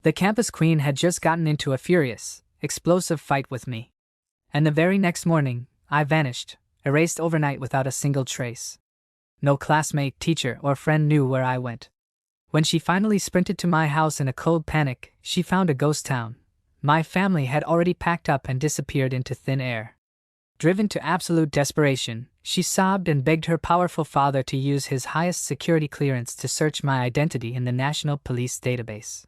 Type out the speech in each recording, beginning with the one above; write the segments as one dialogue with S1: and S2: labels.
S1: The campus queen had just gotten into a furious, explosive fight with me. And the very next morning, I vanished, erased overnight without a single trace. No classmate, teacher, or friend knew where I went. When she finally sprinted to my house in a cold panic, she found a ghost town. My family had already packed up and disappeared into thin air. Driven to absolute desperation, she sobbed and begged her powerful father to use his highest security clearance to search my identity in the National Police database.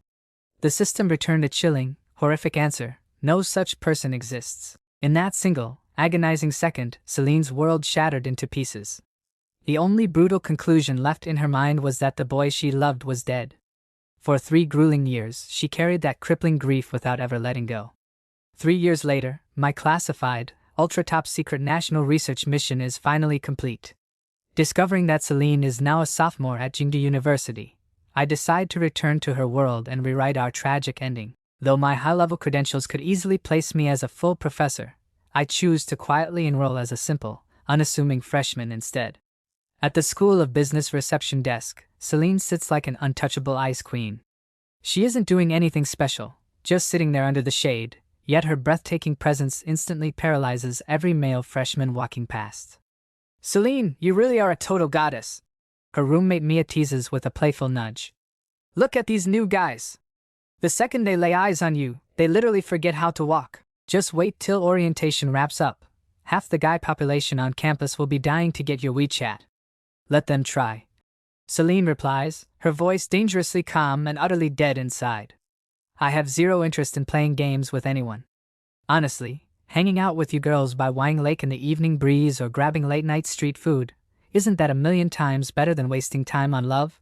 S1: The system returned a chilling, horrific answer: no such person exists. In that single, agonizing second, Seline's world shattered into pieces. The only brutal conclusion left in her mind was that the boy she loved was dead. For 3 grueling years, she carried that crippling grief without ever letting go. 3 years later, my classified, ultra-top secret national research mission is finally complete. Discovering that Seline is now a sophomore at Jingdu University, I decide to return to her world and rewrite our tragic ending. Though my high-level credentials could easily place me as a full professor, I choose to quietly enroll as a simple, unassuming freshman instead. At the School of Business reception desk, Seline sits like an untouchable ice queen. She isn't doing anything special, just sitting there under the shade, yet her breathtaking presence instantly paralyzes every male freshman walking past. "Seline, you really are a total goddess," her roommate Mia teases with a playful nudge. "Look at these new guys. The second they lay eyes on you, they literally forget how to walk. Just wait till orientation wraps up. Half the guy population on campus will be dying to get your WeChat." "Let them try," Seline replies, her voice dangerously calm and utterly dead inside. "I have zero interest in playing games with anyone. Honestly, hanging out with you girls by Wang Lake in the evening breeze or grabbing late-night street food, isn't that a million times better than wasting time on love?"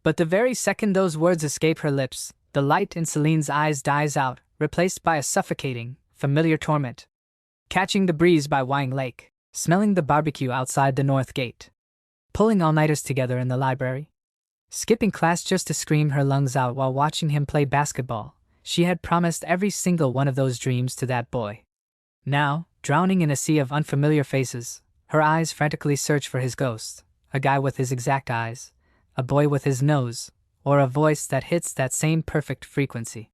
S1: But the very second those words escape her lips, the light in Seline's eyes dies out, replaced by a suffocating, familiar torment. Catching the breeze by Wang Lake, smelling the barbecue outside the north gate, pulling all-nighters together in the library, skipping class just to scream her lungs out while watching him play basketball. She had promised every single one of those dreams to that boy. Now, drowning in a sea of unfamiliar faces, her eyes frantically search for his ghost, a guy with his exact eyes, a boy with his nose, or a voice that hits that same perfect frequency.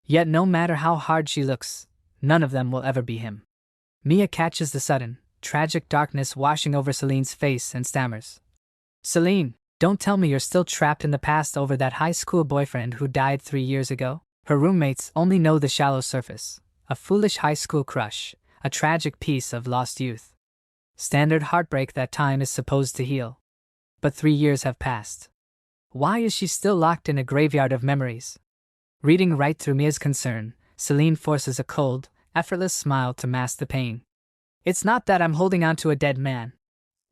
S1: Yet no matter how hard she looks, none of them will ever be him. Mia catches the sudden, tragic darkness washing over Seline's face and stammers. "Seline, don't tell me you're still trapped in the past over that high school boyfriend who died 3 years ago?" Her roommates only know the shallow surface, a foolish high school crush, a tragic piece of lost youth. Standard heartbreak that time is supposed to heal. But 3 years have passed. Why is she still locked in a graveyard of memories? Reading right through Mia's concern, Seline forces a cold, effortless smile to mask the pain. "It's not that I'm holding on to a dead man.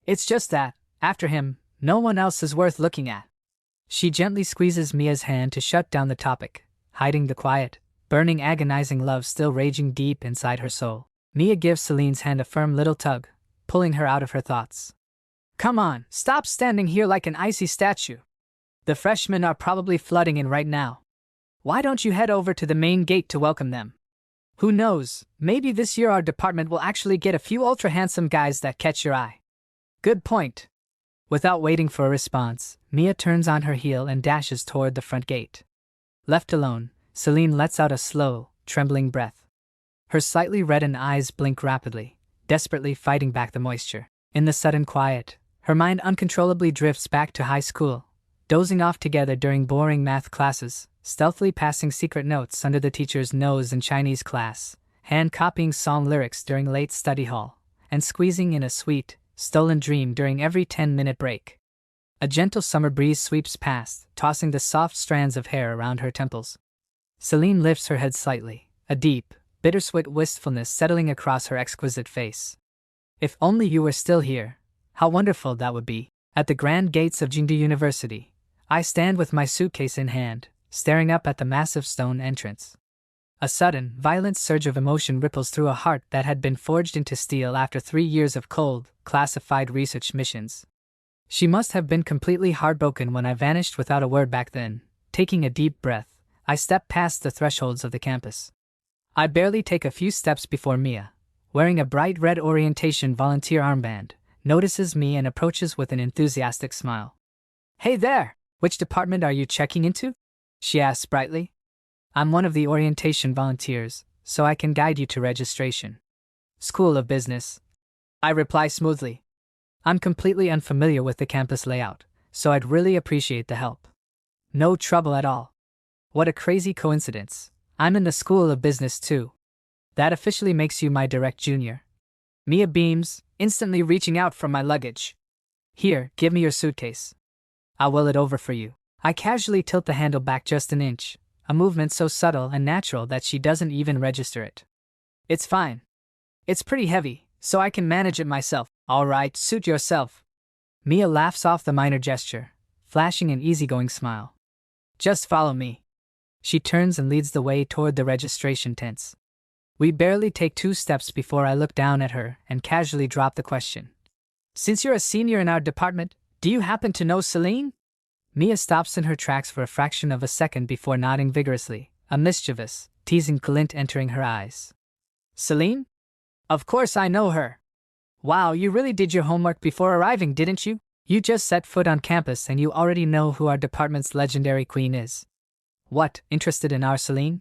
S1: It's just that, after him, no one else is worth looking at." She gently squeezes Mia's hand to shut down the topic, hiding the quiet, burning, agonizing love still raging deep inside her soul. Mia gives Seline's hand a firm little tug, pulling her out of her thoughts. "Come on, stop standing here like an icy statue. The freshmen are probably flooding in right now. Why don't you head over to the main gate to welcome them? Who knows, maybe this year our department will actually get a few ultra-handsome guys that catch your eye." "Good point." Without waiting for a response, Mia turns on her heel and dashes toward the front gate. Left alone, Seline lets out a slow, trembling breath. Her slightly reddened eyes blink rapidly, desperately fighting back the moisture. In the sudden quiet, her mind uncontrollably drifts back to high school, dozing off together during boring math classes, stealthily passing secret notes under the teacher's nose in Chinese class, hand-copying song lyrics during late study hall, and squeezing in a sweet, stolen dream during every 10-minute break. A gentle summer breeze sweeps past, tossing the soft strands of hair around her temples. Seline lifts her head slightly, a deep, bittersweet wistfulness settling across her exquisite face. "If only you were still here, how wonderful that would be." At the grand gates of Jingdu University, I stand with my suitcase in hand, staring up at the massive stone entrance. A sudden, violent surge of emotion ripples through a heart that had been forged into steel after 3 years of cold, classified research missions. She must have been completely heartbroken when I vanished without a word back then. Taking a deep breath, I step past the thresholds of the campus. I barely take a few steps before Mia, wearing a bright red orientation volunteer armband, notices me and approaches with an enthusiastic smile. "Hey there! Which department are you checking into?" she asks brightly. I'm one of the orientation volunteers, so I can guide you to registration. School of Business. I reply smoothly. I'm completely unfamiliar with the campus layout, so I'd really appreciate the help. No trouble at all. What a crazy coincidence. I'm in the School of Business too. That officially makes you my direct junior. Mia beams, instantly reaching out from my luggage. Here, give me your suitcase. I'll will it over for you. I casually tilt the handle back just an inch, a movement so subtle and natural that she doesn't even register it. It's fine. It's pretty heavy, so I can manage it myself. All right, suit yourself. Mia laughs off the minor gesture, flashing an easygoing smile. Just follow me. She turns and leads the way toward the registration tents. We barely take 2 steps before I look down at her and casually drop the question. Since you're a senior in our department, do you happen to know Seline? Mia stops in her tracks for a fraction of a second before nodding vigorously, a mischievous, teasing glint entering her eyes. Seline? Of course I know her. Wow, you really did your homework before arriving, didn't you? You just set foot on campus and you already know who our department's legendary queen is. What, interested in our Seline?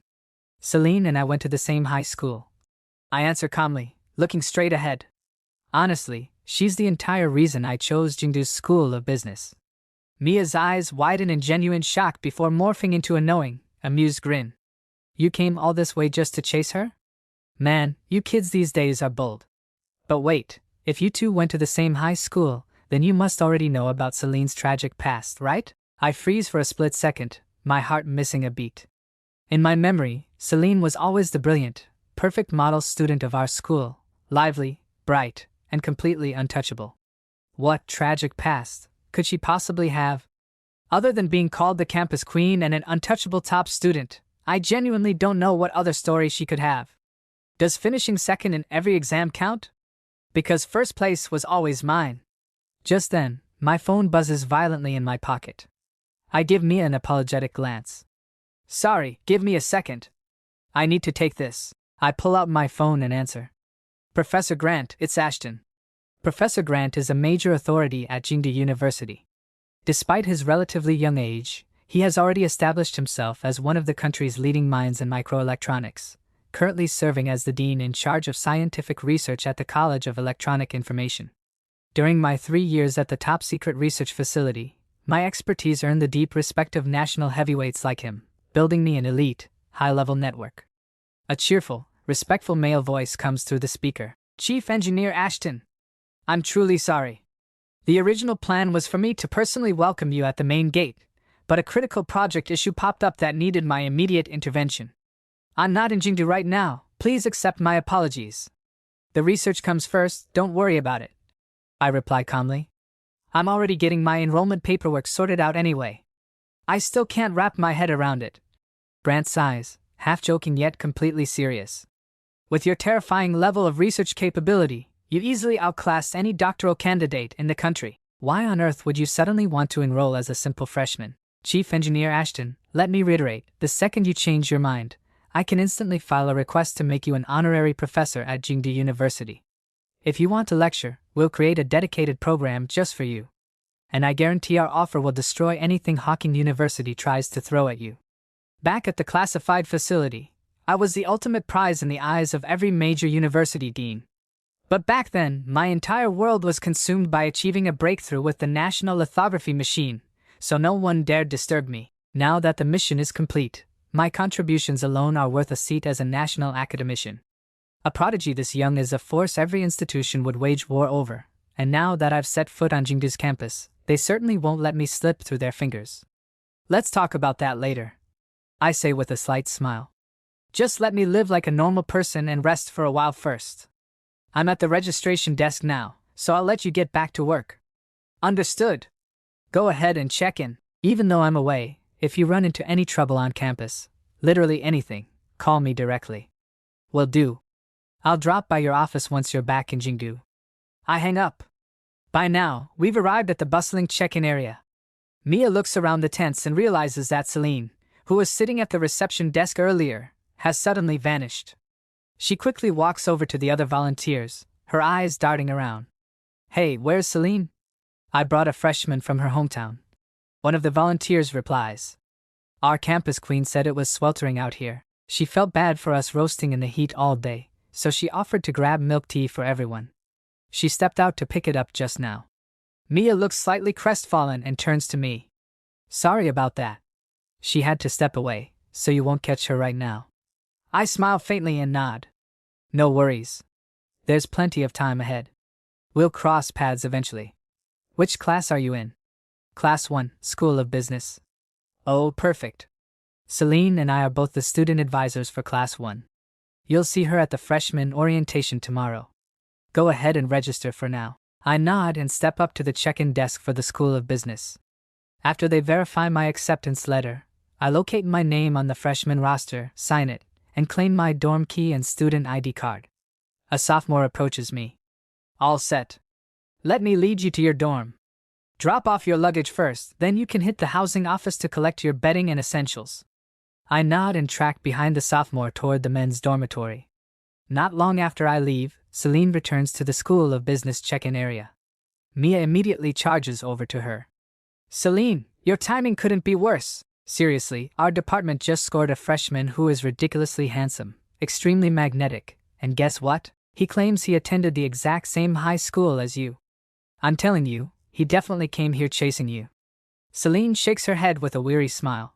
S1: Seline and I went to the same high school. I answer calmly, looking straight ahead. Honestly, she's the entire reason I chose Jingdu's School of Business. Mia's eyes widen in genuine shock before morphing into a knowing, amused grin. You came all this way just to chase her? Man, you kids these days are bold. But wait, if you two went to the same high school, then you must already know about Celine's tragic past, right? I freeze for a split second, my heart missing a beat. In my memory, Seline was always the brilliant, perfect model student of our school, lively, bright, and completely untouchable. What tragic past could she possibly have? Other than being called the campus queen and an untouchable top student, I genuinely don't know what other story she could have. Does finishing second in every exam count? Because first place was always mine. Just then, my phone buzzes violently in my pocket. I give Mia an apologetic glance. Sorry, give me a second. I need to take this. I pull out my phone and answer. Professor Grant, it's Ashton. Professor Grant is a major authority at Jingdu University. Despite his relatively young age, he has already established himself as one of the country's leading minds in microelectronics, currently serving as the dean in charge of scientific research at the College of Electronic Information. During my 3 years at the top-secret research facility, my expertise earned the deep respect of national heavyweights like him, building me an elite, high-level network. A cheerful, respectful male voice comes through the speaker. Chief Engineer Ashton. I'm truly sorry. The original plan was for me to personally welcome you at the main gate, but a critical project issue popped up that needed my immediate intervention. I'm not in Jingdu right now, please accept my apologies. The research comes first, don't worry about it. I reply calmly. I'm already getting my enrollment paperwork sorted out anyway. I still can't wrap my head around it. Grant sighs, half joking yet completely serious. With your terrifying level of research capability, you easily outclass any doctoral candidate in the country. Why on earth would you suddenly want to enroll as a simple freshman? Chief Engineer Ashton, let me reiterate, the second you change your mind, I can instantly file a request to make you an honorary professor at Jingdu University. If you want to lecture, we'll create a dedicated program just for you. And I guarantee our offer will destroy anything Hawking University tries to throw at you. Back at the classified facility, I was the ultimate prize in the eyes of every major university dean. But back then, my entire world was consumed by achieving a breakthrough with the National Lithography Machine, so no one dared disturb me. Now that the mission is complete, my contributions alone are worth a seat as a national academician. A prodigy this young is a force every institution would wage war over, and now that I've set foot on Jingdu's campus, they certainly won't let me slip through their fingers. Let's talk about that later, I say with a slight smile. Just let me live like a normal person and rest for a while first. I'm at the registration desk now, so I'll let you get back to work. Understood. Go ahead and check in. Even though I'm away, if you run into any trouble on campus, literally anything, call me directly. Will do. I'll drop by your office once you're back in Jingdu. I hang up. By now, we've arrived at the bustling check-in area. Mia looks around the tents and realizes that Seline, who was sitting at the reception desk earlier, has suddenly vanished. She quickly walks over to the other volunteers, her eyes darting around. Hey, where's Seline? I brought a freshman from her hometown. One of the volunteers replies. Our campus queen said it was sweltering out here. She felt bad for us roasting in the heat all day, so she offered to grab milk tea for everyone. She stepped out to pick it up just now. Mia looks slightly crestfallen and turns to me. Sorry about that. She had to step away, so you won't catch her right now. I smile faintly and nod. No worries. There's plenty of time ahead. We'll cross paths eventually. Which class are you in? Class 1, School of Business. Oh, perfect. Seline and I are both the student advisors for Class 1. You'll see her at the freshman orientation tomorrow. Go ahead and register for now. I nod and step up to the check-in desk for the School of Business. After they verify my acceptance letter, I locate my name on the freshman roster, sign it, and claim my dorm key and student ID card. A sophomore approaches me. All set. Let me lead you to your dorm. Drop off your luggage first, then you can hit the housing office to collect your bedding and essentials. I nod and track behind the sophomore toward the men's dormitory. Not long after I leave, Seline returns to the School of Business check-in area. Mia immediately charges over to her. Seline, your timing couldn't be worse. Seriously, our department just scored a freshman who is ridiculously handsome, extremely magnetic, and guess what? He claims he attended the exact same high school as you. I'm telling you, he definitely came here chasing you. Seline shakes her head with a weary smile.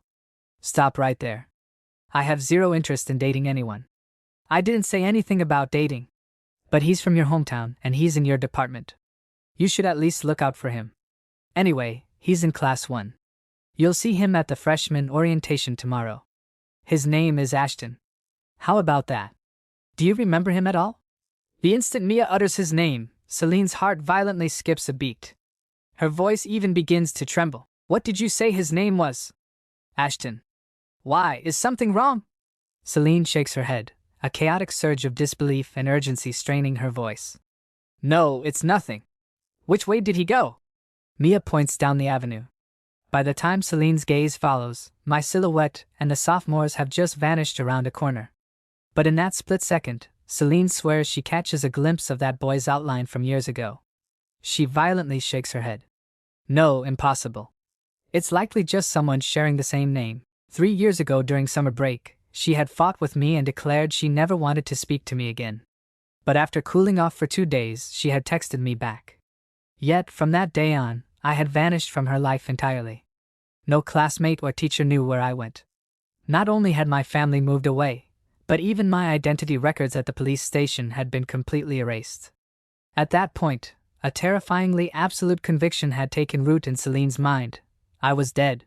S1: Stop right there. I have zero interest in dating anyone. I didn't say anything about dating. But he's from your hometown and he's in your department. You should at least look out for him. Anyway, he's in Class 1. You'll see him at the freshman orientation tomorrow. His name is Ashton. How about that? Do you remember him at all? The instant Mia utters his name, Celine's heart violently skips a beat. Her voice even begins to tremble. What did you say his name was? Ashton. Why, is something wrong? Seline shakes her head, a chaotic surge of disbelief and urgency straining her voice. No, it's nothing. Which way did he go? Mia points down the avenue. By the time Celine's gaze follows, my silhouette and the sophomores have just vanished around a corner. But in that split second, Seline swears she catches a glimpse of that boy's outline from years ago. She violently shakes her head. No, impossible. It's likely just someone sharing the same name. 3 years ago during summer break, she had fought with me and declared she never wanted to speak to me again. But after cooling off for 2 days, she had texted me back. Yet, from that day on, I had vanished from her life entirely. No classmate or teacher knew where I went. Not only had my family moved away, but even my identity records at the police station had been completely erased. At that point, a terrifyingly absolute conviction had taken root in Celine's mind. I was dead.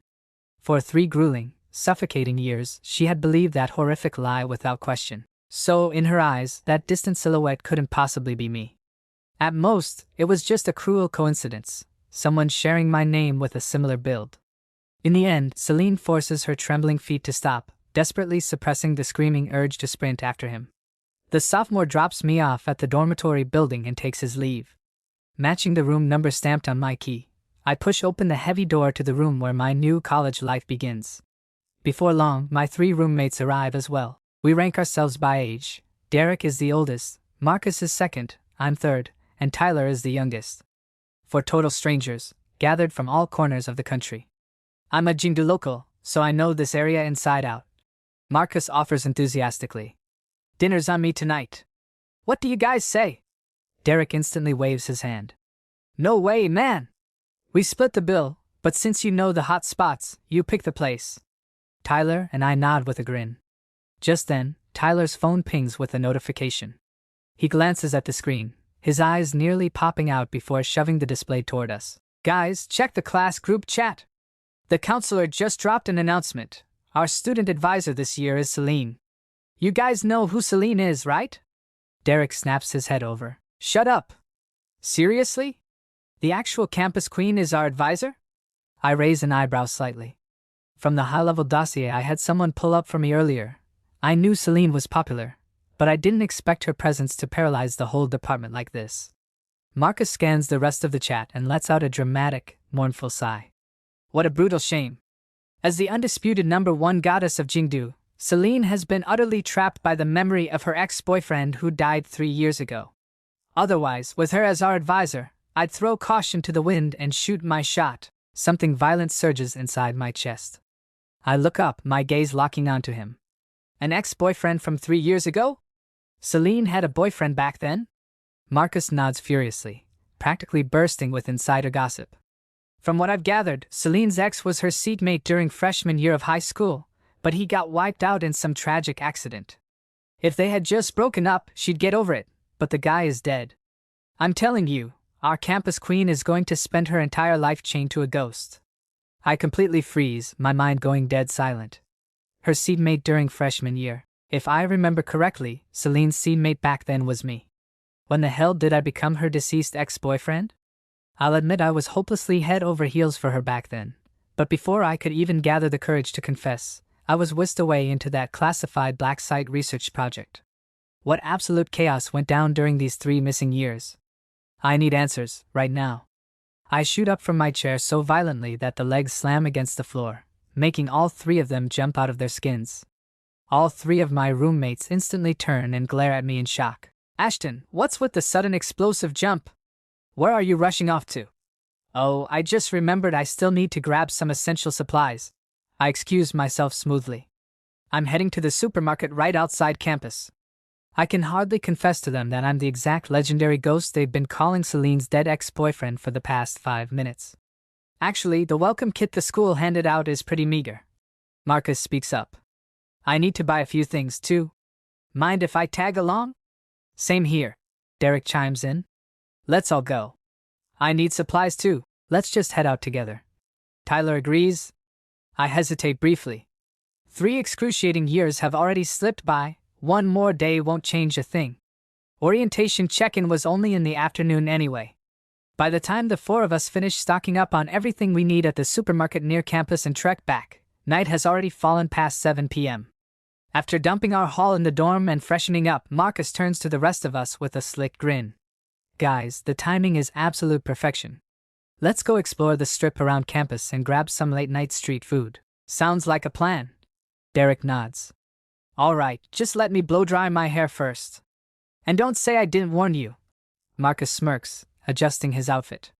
S1: For 3 grueling, suffocating years, she had believed that horrific lie without question. So, in her eyes, that distant silhouette couldn't possibly be me. At most, it was just a cruel coincidence, someone sharing my name with a similar build. In the end, Seline forces her trembling feet to stop, desperately suppressing the screaming urge to sprint after him. The sophomore drops me off at the dormitory building and takes his leave. Matching the room number stamped on my key, I push open the heavy door to the room where my new college life begins. Before long, my 3 roommates arrive as well. We rank ourselves by age. Derek is the oldest, Marcus is second, I'm third, and Tyler is the youngest. 4 total strangers, gathered from all corners of the country. I'm a Jingdu local, so I know this area inside out. Marcus offers enthusiastically. Dinner's on me tonight. What do you guys say? Derek instantly waves his hand. No way, man! We split the bill, but since you know the hot spots, you pick the place. Tyler and I nod with a grin. Just then, Tyler's phone pings with a notification. He glances at the screen, his eyes nearly popping out before shoving the display toward us. Guys, check the class group chat. The counselor just dropped an announcement. Our student advisor this year is Seline. You guys know who Seline is, right? Derek snaps his head over. Shut up. Seriously? The actual campus queen is our advisor? I raise an eyebrow slightly. From the high-level dossier I had someone pull up for me earlier, I knew Seline was popular, but I didn't expect her presence to paralyze the whole department like this. Marcus scans the rest of the chat and lets out a dramatic, mournful sigh. What a brutal shame. As the undisputed #1 goddess of Jingdu, Seline has been utterly trapped by the memory of her ex-boyfriend who died 3 years ago. Otherwise, with her as our advisor, I'd throw caution to the wind and shoot my shot. Something violent surges inside my chest. I look up, my gaze locking onto him. An ex-boyfriend from 3 years ago? Seline had a boyfriend back then? Marcus nods furiously, practically bursting with insider gossip. From what I've gathered, Celine's ex was her seatmate during freshman year of high school, but he got wiped out in some tragic accident. If they had just broken up, she'd get over it, but the guy is dead. I'm telling you, our campus queen is going to spend her entire life chained to a ghost. I completely freeze, my mind going dead silent. Her seatmate during freshman year. If I remember correctly, Celine's seatmate back then was me. When the hell did I become her deceased ex-boyfriend? I'll admit I was hopelessly head over heels for her back then, but before I could even gather the courage to confess, I was whisked away into that classified black site research project. What absolute chaos went down during these 3 missing years? I need answers, right now. I shoot up from my chair so violently that the legs slam against the floor, making all 3 of them jump out of their skins. All 3 of my roommates instantly turn and glare at me in shock. Ashton, what's with the sudden explosive jump? Where are you rushing off to? Oh, I just remembered I still need to grab some essential supplies. I excused myself smoothly. I'm heading to the supermarket right outside campus. I can hardly confess to them that I'm the exact legendary ghost they've been calling Celine's dead ex-boyfriend for the past 5 minutes. Actually, the welcome kit the school handed out is pretty meager. Marcus speaks up. I need to buy a few things too. Mind if I tag along? Same here. Derek chimes in. Let's all go. I need supplies too. Let's just head out together. Tyler agrees. I hesitate briefly. 3 excruciating years have already slipped by. 1 more day won't change a thing. Orientation check-in was only in the afternoon anyway. By the time the 4 of us finish stocking up on everything we need at the supermarket near campus and trek back, night has already fallen past 7 p.m. After dumping our haul in the dorm and freshening up, Marcus turns to the rest of us with a slick grin. Guys, the timing is absolute perfection. Let's go explore the strip around campus and grab some late-night street food. Sounds like a plan. Derek nods. Alright, just let me blow-dry my hair first. And don't say I didn't warn you. Marcus smirks, adjusting his outfit.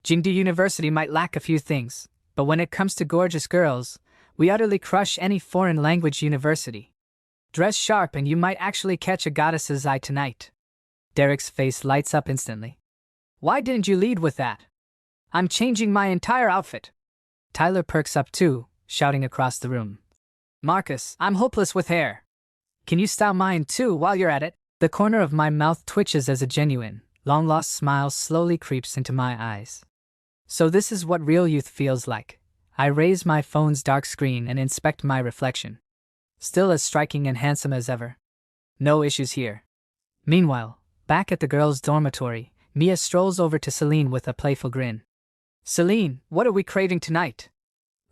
S1: Jingdu University might lack a few things, but when it comes to gorgeous girls, we utterly crush any foreign language university. Dress sharp and you might actually catch a goddess's eye tonight. Derek's face lights up instantly. Why didn't you lead with that? I'm changing my entire outfit. Tyler perks up too, shouting across the room. Marcus, I'm hopeless with hair. Can you style mine too while you're at it? The corner of my mouth twitches as a genuine, long-lost smile slowly creeps into my eyes. So this is what real youth feels like. I raise my phone's dark screen and inspect my reflection. Still as striking and handsome as ever. No issues here. Meanwhile, back at the girls' dormitory, Mia strolls over to Seline with a playful grin. Seline, what are we craving tonight?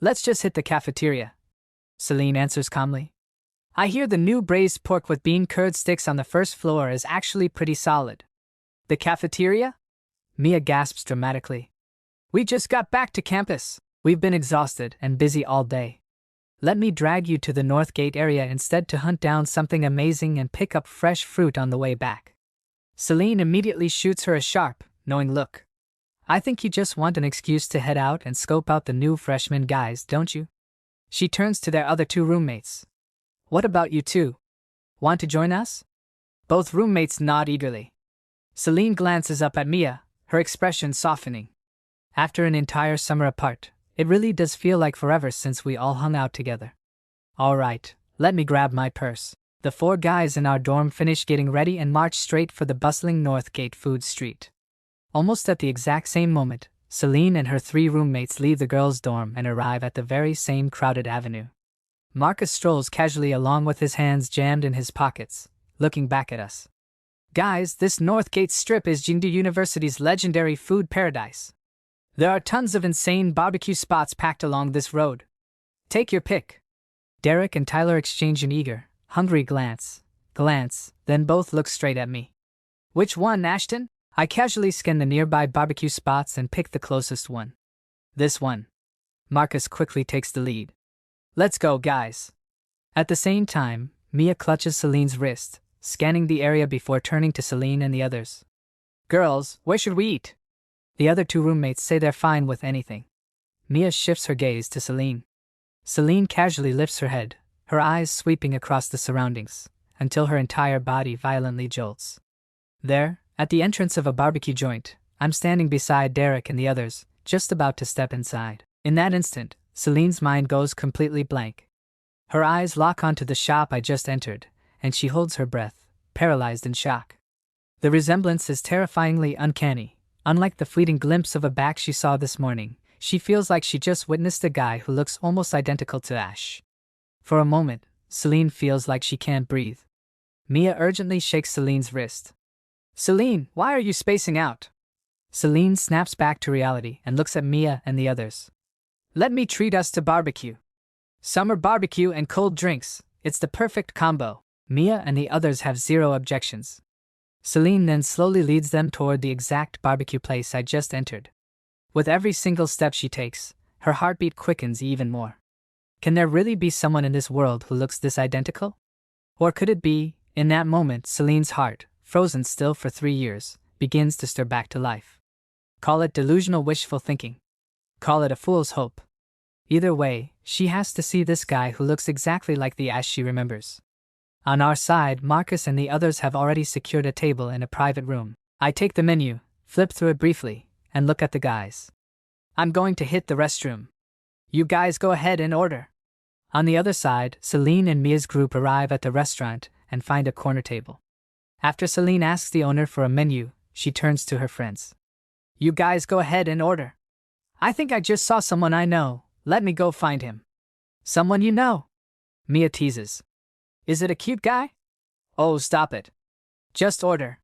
S1: Let's just hit the cafeteria. Seline answers calmly. I hear the new braised pork with bean curd sticks on the first floor is actually pretty solid. The cafeteria? Mia gasps dramatically. We just got back to campus. We've been exhausted and busy all day. Let me drag you to the North Gate area instead to hunt down something amazing and pick up fresh fruit on the way back. Seline immediately shoots her a sharp, knowing look. I think you just want an excuse to head out and scope out the new freshman guys, don't you? She turns to their other 2 roommates. What about you two? Want to join us? Both roommates nod eagerly. Seline glances up at Mia, her expression softening. After an entire summer apart, it really does feel like forever since we all hung out together. Alright, let me grab my purse. The 4 guys in our dorm finish getting ready and march straight for the bustling North Gate food street. Almost at the exact same moment, Seline and her 3 roommates leave the girls' dorm and arrive at the very same crowded avenue. Marcus strolls casually along with his hands jammed in his pockets, looking back at us. Guys, this North Gate strip is Jingdu University's legendary food paradise. There are tons of insane barbecue spots packed along this road. Take your pick. Derek and Tyler exchange an eager, hungry glance, then both look straight at me. Which one, Ashton? I casually scan the nearby barbecue spots and pick the closest one. This one. Marcus quickly takes the lead. Let's go, guys. At the same time, Mia clutches Celine's wrist, scanning the area before turning to Seline and the others. Girls, where should we eat? The other 2 roommates say they're fine with anything. Mia shifts her gaze to Seline. Seline casually lifts her head, her eyes sweeping across the surroundings, until her entire body violently jolts. There, at the entrance of a barbecue joint, I'm standing beside Derek and the others, just about to step inside. In that instant, Celine's mind goes completely blank. Her eyes lock onto the shop I just entered, and she holds her breath, paralyzed in shock. The resemblance is terrifyingly uncanny. Unlike the fleeting glimpse of a back she saw this morning, she feels like she just witnessed a guy who looks almost identical to Ash. For a moment, Seline feels like she can't breathe. Mia urgently shakes Celine's wrist. "Seline, why are you spacing out?" Seline snaps back to reality and looks at Mia and the others. "Let me treat us to barbecue. Summer barbecue and cold drinks, it's the perfect combo." Mia and the others have zero objections. Seline then slowly leads them toward the exact barbecue place I just entered. With every single step she takes, her heartbeat quickens even more. Can there really be someone in this world who looks this identical? Or could it be, in that moment, Celine's heart, frozen still for 3 years, begins to stir back to life? Call it delusional wishful thinking. Call it a fool's hope. Either way, she has to see this guy who looks exactly like the Ash she remembers. On our side, Marcus and the others have already secured a table in a private room. I take the menu, flip through it briefly, and look at the guys. I'm going to hit the restroom. You guys go ahead and order. On the other side, Seline and Mia's group arrive at the restaurant and find a corner table. After Seline asks the owner for a menu, she turns to her friends. You guys go ahead and order. I think I just saw someone I know. Let me go find him. Someone you know? Mia teases. Is it a cute guy? Oh, stop it. Just order.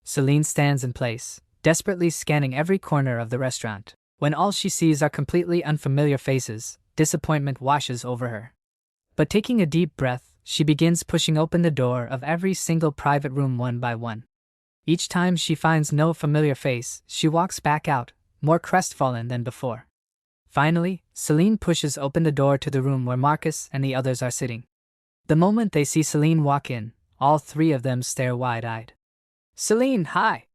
S1: Seline stands in place, desperately scanning every corner of the restaurant. When all she sees are completely unfamiliar faces, disappointment washes over her. But taking a deep breath, she begins pushing open the door of every single private room one by one. Each time she finds no familiar face, she walks back out, more crestfallen than before. Finally, Seline pushes open the door to the room where Marcus and the others are sitting. The moment they see Seline walk in, all 3 of them stare wide-eyed. Seline, hi!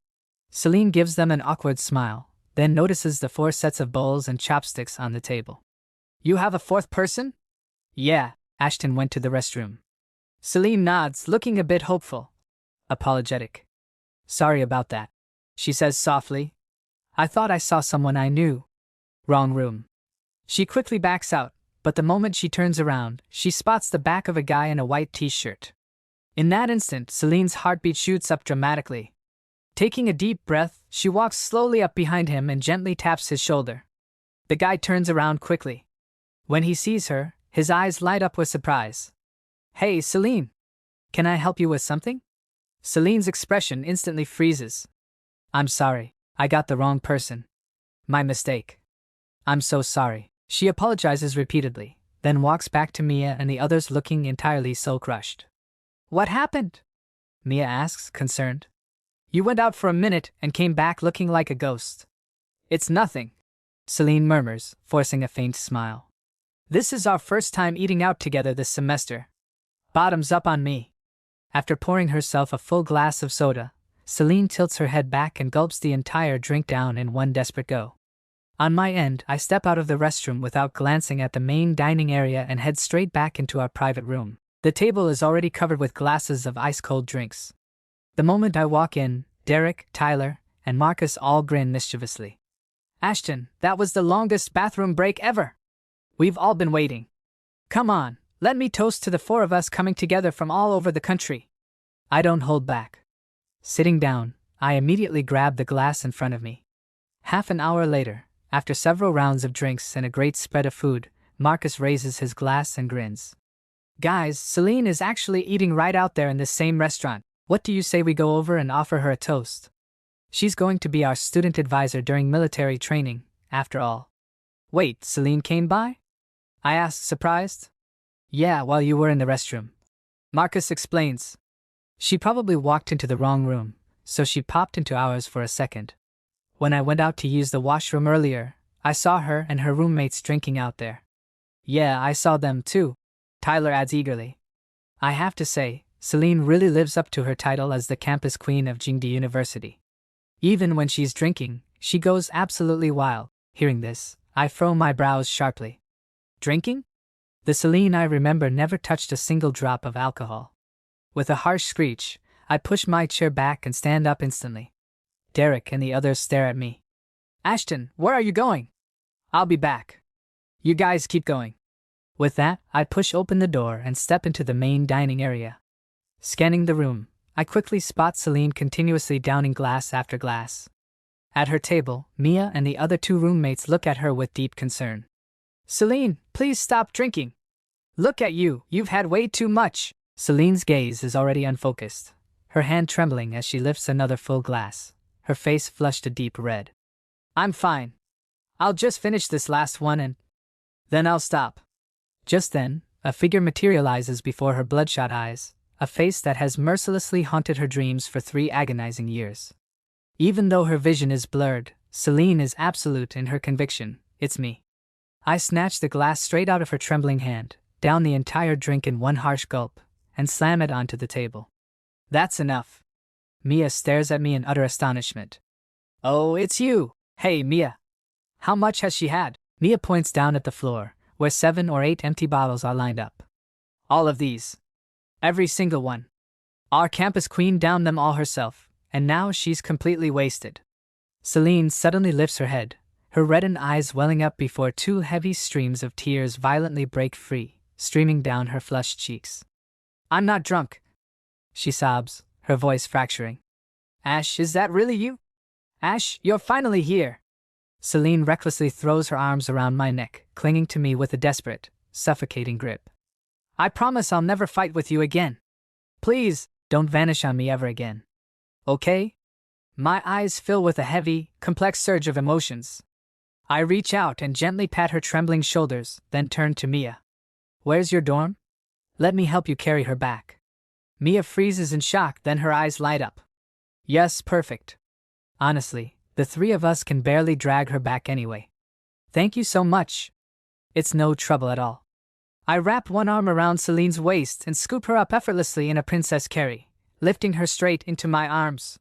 S1: Seline gives them an awkward smile, then notices the 4 sets of bowls and chopsticks on the table. You have a 4th person? Yeah, Ashton went to the restroom. Seline nods, looking a bit hopeful. Apologetic. Sorry about that, she says softly. I thought I saw someone I knew. Wrong room. She quickly backs out, but the moment she turns around, she spots the back of a guy in a white t-shirt. In that instant, Celine's heartbeat shoots up dramatically. Taking a deep breath, she walks slowly up behind him and gently taps his shoulder. The guy turns around quickly. When he sees her, his eyes light up with surprise. Hey, Seline! Can I help you with something? Celine's expression instantly freezes. I'm sorry, I got the wrong person. My mistake. I'm so sorry. She apologizes repeatedly, then walks back to Mia and the others looking entirely soul-crushed. What happened? Mia asks, concerned. You went out for a minute and came back looking like a ghost. It's nothing, Seline murmurs, forcing a faint smile. This is our first time eating out together this semester. Bottoms up on me. After pouring herself a full glass of soda, Seline tilts her head back and gulps the entire drink down in one desperate go. On my end, I step out of the restroom without glancing at the main dining area and head straight back into our private room. The table is already covered with glasses of ice-cold drinks. The moment I walk in, Derek, Tyler, and Marcus all grin mischievously. Ashton, that was the longest bathroom break ever. We've all been waiting. Come on, let me toast to the 4 of us coming together from all over the country. I don't hold back. Sitting down, I immediately grab the glass in front of me. Half an hour later, after several rounds of drinks and a great spread of food, Marcus raises his glass and grins. Guys, Seline is actually eating right out there in this same restaurant. What do you say we go over and offer her a toast? She's going to be our student advisor during military training, after all. Wait, Seline came by? I asked, surprised. Yeah, while you were in the restroom. Marcus explains. She probably walked into the wrong room, so she popped into ours for a second. When I went out to use the washroom earlier, I saw her and her roommates drinking out there. Yeah, I saw them too, Tyler adds eagerly. I have to say, Seline really lives up to her title as the campus queen of Jingdi University. Even when she's drinking, she goes absolutely wild. Hearing this, I furrow my brows sharply. Drinking? The Seline I remember never touched a single drop of alcohol. With a harsh screech, I push my chair back and stand up instantly. Derek and the others stare at me. Ashton, where are you going? I'll be back. You guys keep going. With that, I push open the door and step into the main dining area. Scanning the room, I quickly spot Seline continuously downing glass after glass. At her table, Mia and the other two roommates look at her with deep concern. Seline, please stop drinking. Look at you, you've had way too much. Celine's gaze is already unfocused, her hand trembling as she lifts another full glass, her face flushed a deep red. I'm fine. I'll just finish this last one and then I'll stop. Just then, a figure materializes before her bloodshot eyes, a face that has mercilessly haunted her dreams for 3 agonizing years. Even though her vision is blurred, Seline is absolute in her conviction, it's me. I snatch the glass straight out of her trembling hand, down the entire drink in one harsh gulp, and slam it onto the table. That's enough. Mia stares at me in utter astonishment. Oh, it's you! Hey, Mia! How much has she had? Mia points down at the floor, where 7 or 8 empty bottles are lined up. All of these. Every single one. Our campus queen downed them all herself, and now she's completely wasted. Seline suddenly lifts her head, her reddened eyes welling up before 2 heavy streams of tears violently break free, streaming down her flushed cheeks. I'm not drunk, she sobs, her voice fracturing. Ash, is that really you? Ash, you're finally here. Seline recklessly throws her arms around my neck, clinging to me with a desperate, suffocating grip. I promise I'll never fight with you again. Please, don't vanish on me ever again. Okay? My eyes fill with a heavy, complex surge of emotions. I reach out and gently pat her trembling shoulders, then turn to Mia. Where's your dorm? Let me help you carry her back. Mia freezes in shock, then her eyes light up. Yes, perfect. Honestly, the 3 of us can barely drag her back anyway. Thank you so much. It's no trouble at all. I wrap one arm around Celine's waist and scoop her up effortlessly in a princess carry, lifting her straight into my arms.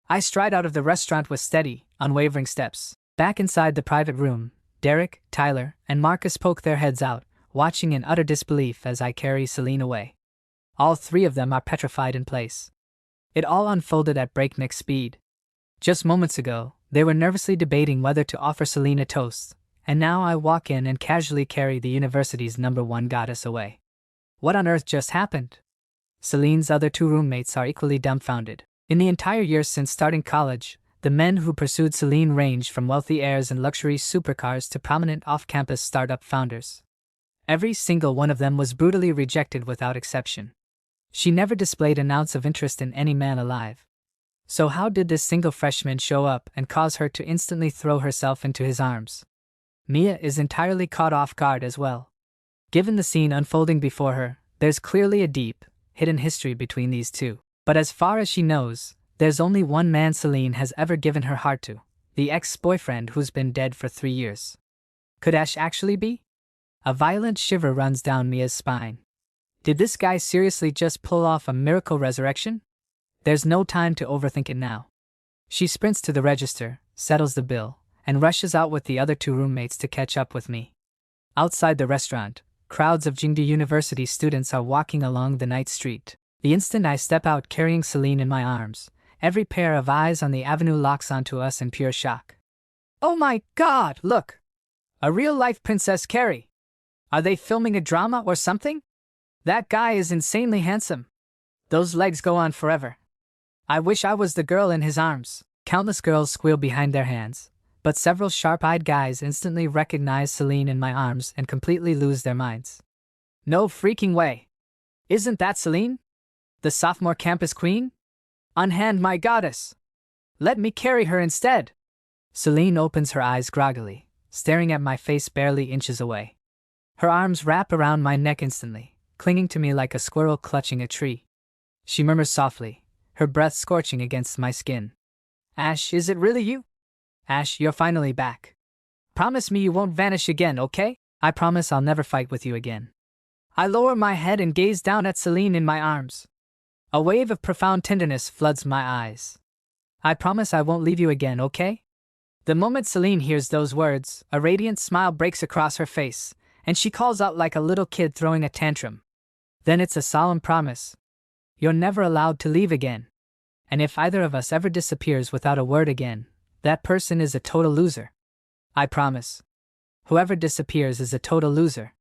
S1: I stride out of the restaurant with steady, unwavering steps. Back inside the private room, Derek, Tyler, and Marcus poke their heads out, watching in utter disbelief as I carry Seline away. All 3 of them are petrified in place. It all unfolded at breakneck speed. Just moments ago, they were nervously debating whether to offer Seline a toast, and now I walk in and casually carry the university's #1 goddess away. What on earth just happened? Celine's other 2 roommates are equally dumbfounded. In the entire years since starting college, the men who pursued Seline ranged from wealthy heirs and luxury supercars to prominent off-campus startup founders. Every single one of them was brutally rejected without exception. She never displayed an ounce of interest in any man alive. So how did this single freshman show up and cause her to instantly throw herself into his arms? Mia is entirely caught off guard as well. Given the scene unfolding before her, there's clearly a deep, hidden history between these 2. But as far as she knows, there's only one man Seline has ever given her heart to, the ex-boyfriend who's been dead for 3 years. Could Ash actually be? A violent shiver runs down Mia's spine. Did this guy seriously just pull off a miracle resurrection? There's no time to overthink it now. She sprints to the register, settles the bill, and rushes out with the other 2 roommates to catch up with me. Outside the restaurant, crowds of Jingdu University students are walking along the night street. The instant I step out carrying Seline in my arms, every pair of eyes on the avenue locks onto us in pure shock. Oh my God, look! A real-life Princess Carrie! Are they filming a drama or something? That guy is insanely handsome. Those legs go on forever. I wish I was the girl in his arms. Countless girls squeal behind their hands, but several sharp-eyed guys instantly recognize Seline in my arms and completely lose their minds. No freaking way! Isn't that Seline? The sophomore campus queen? Unhand my goddess! Let me carry her instead! Seline opens her eyes groggily, staring at my face barely inches away. Her arms wrap around my neck instantly, clinging to me like a squirrel clutching a tree. She murmurs softly, her breath scorching against my skin. Ash, is it really you? Ash, you're finally back. Promise me you won't vanish again, okay? I promise I'll never fight with you again. I lower my head and gaze down at Seline in my arms. A wave of profound tenderness floods my eyes. I promise I won't leave you again, okay? The moment Seline hears those words, a radiant smile breaks across her face, and she calls out like a little kid throwing a tantrum. Then it's a solemn promise. You're never allowed to leave again. And if either of us ever disappears without a word again, that person is a total loser. I promise. Whoever disappears is a total loser.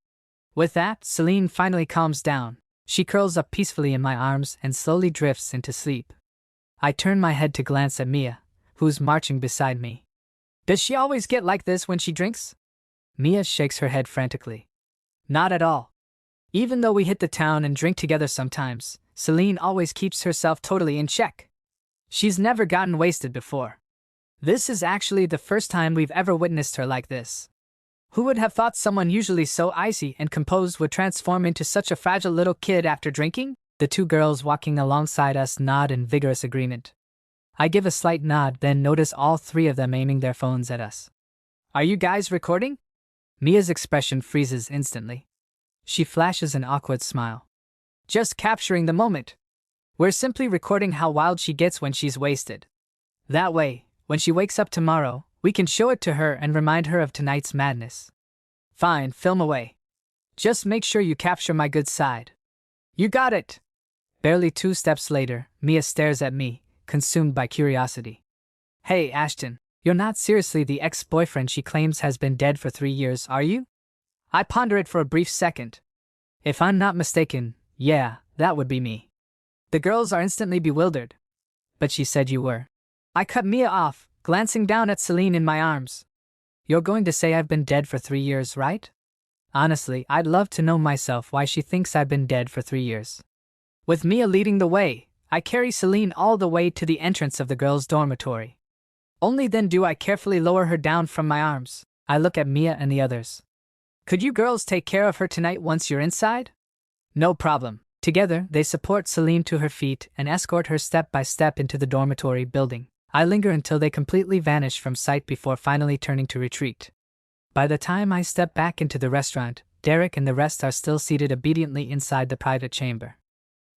S1: With that, Seline finally calms down. She curls up peacefully in my arms and slowly drifts into sleep. I turn my head to glance at Mia, who's marching beside me. Does she always get like this when she drinks? Mia shakes her head frantically. Not at all. Even though we hit the town and drink together sometimes, Seline always keeps herself totally in check. She's never gotten wasted before. This is actually the first time we've ever witnessed her like this. Who would have thought someone usually so icy and composed would transform into such a fragile little kid after drinking? The two girls walking alongside us nod in vigorous agreement. I give a slight nod, then notice all three of them aiming their phones at us. Are you guys recording? Mia's expression freezes instantly. She flashes an awkward smile. Just capturing the moment. We're simply recording how wild she gets when she's wasted. That way, when she wakes up tomorrow, we can show it to her and remind her of tonight's madness. Fine, film away. Just make sure you capture my good side. You got it! Barely 2 steps later, Mia stares at me, consumed by curiosity. Hey, Ashton, you're not seriously the ex-boyfriend she claims has been dead for 3 years, are you? I ponder it for a brief second. If I'm not mistaken, yeah, that would be me. The girls are instantly bewildered. But she said you were. I cut Mia off, glancing down at Seline in my arms. You're going to say I've been dead for 3 years, right? Honestly, I'd love to know myself why she thinks I've been dead for 3 years. With Mia leading the way, I carry Seline all the way to the entrance of the girls' dormitory. Only then do I carefully lower her down from my arms. I look at Mia and the others. Could you girls take care of her tonight once you're inside? No problem. Together, they support Seline to her feet and escort her step by step into the dormitory building. I linger until they completely vanish from sight before finally turning to retreat. By the time I step back into the restaurant, Derek and the rest are still seated obediently inside the private chamber.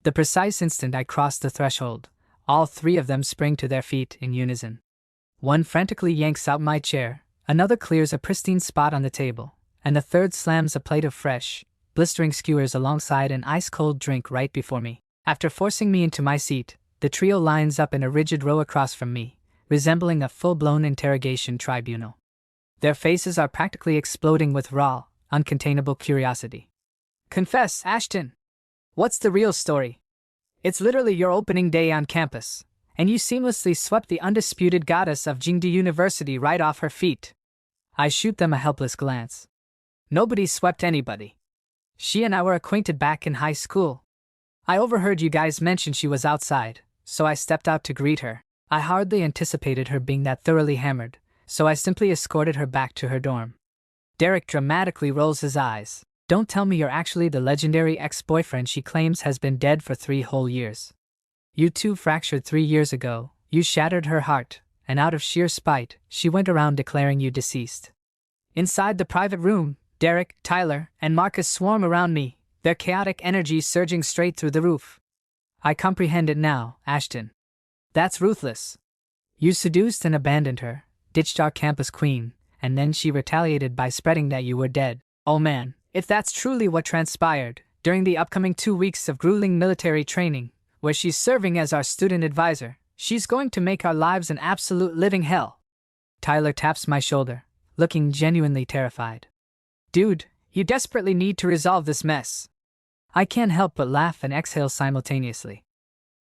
S1: The precise instant I cross the threshold, all 3 of them spring to their feet in unison. One frantically yanks out my chair, another clears a pristine spot on the table, and the third slams a plate of fresh, blistering skewers alongside an ice-cold drink right before me. After forcing me into my seat, the trio lines up in a rigid row across from me, resembling a full-blown interrogation tribunal. Their faces are practically exploding with raw, uncontainable curiosity. Confess, Ashton. What's the real story? It's literally your opening day on campus, and you seamlessly swept the undisputed goddess of Jingde University right off her feet. I shoot them a helpless glance. Nobody swept anybody. She and I were acquainted back in high school. I overheard you guys mention she was outside, so I stepped out to greet her. I hardly anticipated her being that thoroughly hammered, so I simply escorted her back to her dorm. Derek dramatically rolls his eyes. Don't tell me you're actually the legendary ex-boyfriend she claims has been dead for 3 whole years. You two fractured 3 years ago, you shattered her heart, and out of sheer spite, she went around declaring you deceased. Inside the private room, Derek, Tyler, and Marcus swarm around me, their chaotic energy surging straight through the roof. I comprehend it now, Ashton. That's ruthless. You seduced and abandoned her, ditched our campus queen, and then she retaliated by spreading that you were dead. Oh man, if that's truly what transpired, during the upcoming 2 weeks of grueling military training, where she's serving as our student advisor, she's going to make our lives an absolute living hell. Tyler taps my shoulder, looking genuinely terrified. Dude, you desperately need to resolve this mess. I can't help but laugh and exhale simultaneously.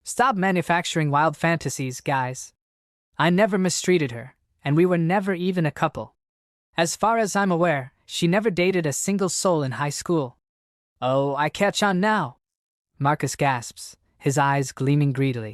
S1: Stop manufacturing wild fantasies, guys. I never mistreated her, and we were never even a couple. As far as I'm aware, she never dated a single soul in high school. Oh, I catch on now. Marcus gasps, his eyes gleaming greedily.